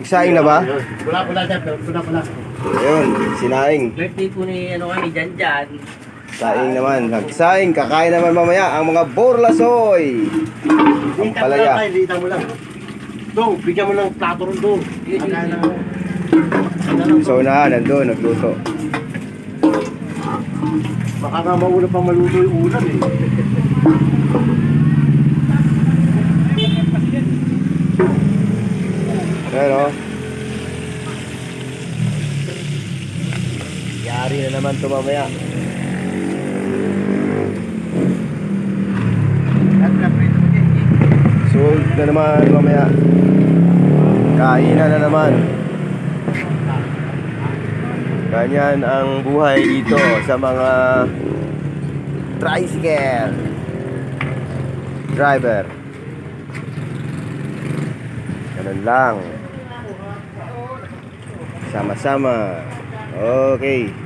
Isaing na ba? Wala dyan. Wala. Ayun, sinaing. Birthday po ni kami dyan. Saing naman. Saing, kakain naman mamaya ang mga borlasoy. Ang palaya. Litan mo lang. Dong, bigyan mo ng plato ron doon. So na, nandun, nagluto. Baka nga mauna pang maluto yung ulan eh. Ayan o. Yari na naman ito mamaya. Sold na naman mamaya. Kainan na naman. Ganyan ang buhay dito sa mga tricycle driver. Ganun lang. Sama-sama. Okay.